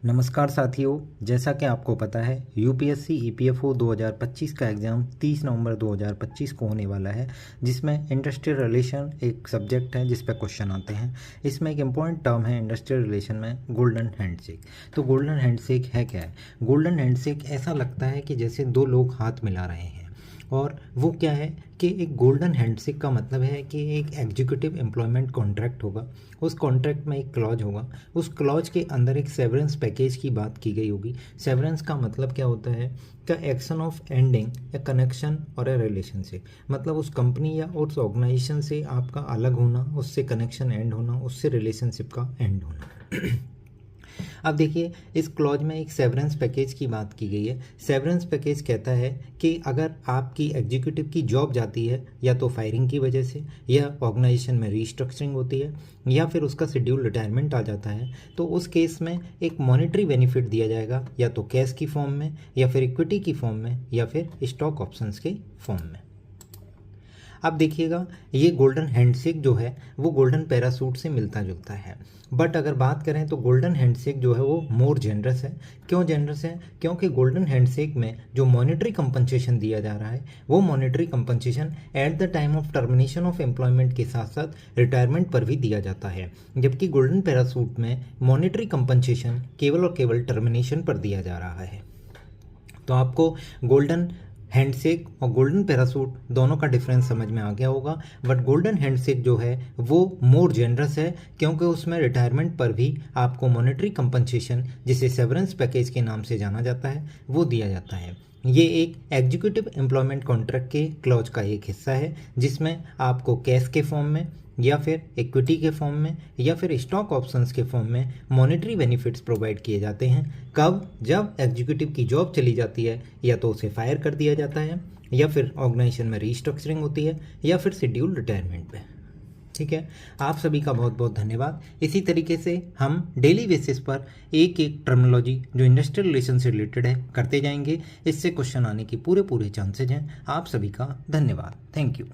नमस्कार साथियों, जैसा कि आपको पता है यूपीएससी ईपीएफओ 2025 का एग्ज़ाम 30 नवंबर 2025 को होने वाला है, जिसमें इंडस्ट्रियल रिलेशन एक सब्जेक्ट है जिस पर क्वेश्चन आते हैं। इसमें एक इम्पॉर्टेंट टर्म है इंडस्ट्रियल रिलेशन में, गोल्डन हैंडशेक। तो गोल्डन हैंडशेक है क्या है? गोल्डन हैंडशेक ऐसा लगता है कि जैसे दो लोग हाथ मिला रहे हैं, और वो क्या है कि एक गोल्डन हैंडशेक का मतलब है कि एक एग्जीक्यूटिव एम्प्लॉयमेंट कॉन्ट्रैक्ट होगा। उस कॉन्ट्रैक्ट में एक क्लॉज होगा, उस क्लॉज के अंदर एक सेवरेंस पैकेज की बात की गई होगी। सेवरेंस का मतलब क्या होता है? का action of ending A connection और ए रिलेशनशिप, मतलब उस कंपनी या उस ऑर्गेनाइजेशन से आपका अलग होना, उससे कनेक्शन एंड होना, उससे रिलेशनशिप का एंड होना। अब देखिए, इस क्लॉज में एक सेवरेंस पैकेज की बात की गई है। सेवरेंस पैकेज कहता है कि अगर आपकी एग्जीक्यूटिव की जॉब जाती है या तो फायरिंग की वजह से, या ऑर्गेनाइजेशन में रीस्ट्रक्चरिंग होती है, या फिर उसका शेड्यूल रिटायरमेंट आ जाता है, तो उस केस में एक मॉनेटरी बेनिफिट दिया जाएगा, या तो कैश की फॉर्म में, या फिर इक्विटी की फॉर्म में, या फिर स्टॉक ऑप्शंस के फॉर्म में। अब देखिएगा, ये गोल्डन हैंडशेक जो है वो गोल्डन पैरासूट से मिलता जुलता है, बट अगर बात करें तो गोल्डन हैंडशेक जो है वो मोर जेनरस है। क्यों जेनरस है? क्योंकि गोल्डन हैंडशेक में जो मॉनेटरी कंपनसेशन दिया जा रहा है, वो monetary compensation at the time of termination of employment के साथ साथ रिटायरमेंट पर भी दिया जाता है, जबकि गोल्डन पैरासूट में मॉनेटरी कंपनसेशन केवल और केवल टर्मिनेशन पर दिया जा रहा है। तो आपको गोल्डन हैंडशेक और गोल्डन पैरासूट दोनों का डिफरेंस समझ में आ गया होगा। बट गोल्डन हैंडशेक जो है वो मोर जेनरस है, क्योंकि उसमें रिटायरमेंट पर भी आपको मॉनेटरी कंपनसेशन, जिसे सेवरेंस पैकेज के नाम से जाना जाता है, वो दिया जाता है। ये एक एग्जीक्यूटिव एम्प्लॉयमेंट कॉन्ट्रैक्ट के क्लॉज का एक हिस्सा है, जिसमें आपको कैश के फॉर्म में, या फिर इक्विटी के फॉर्म में, या फिर स्टॉक ऑप्शंस के फॉर्म में मॉनेटरी बेनिफिट्स प्रोवाइड किए जाते हैं। कब? जब एग्जीक्यूटिव की जॉब चली जाती है, या तो उसे फायर कर दिया जाता है, या फिर ऑर्गेनाइजेशन में रीस्ट्रक्चरिंग होती है, या फिर शेड्यूल रिटायरमेंट पे। ठीक है, आप सभी का बहुत बहुत धन्यवाद। इसी तरीके से हम डेली बेसिस पर एक एक टर्मिनोलॉजी जो इंडस्ट्रियल रिलेशन से रिलेटेड है करते जाएंगे। इससे क्वेश्चन आने की पूरे चांसेज हैं। आप सभी का धन्यवाद। Thank you.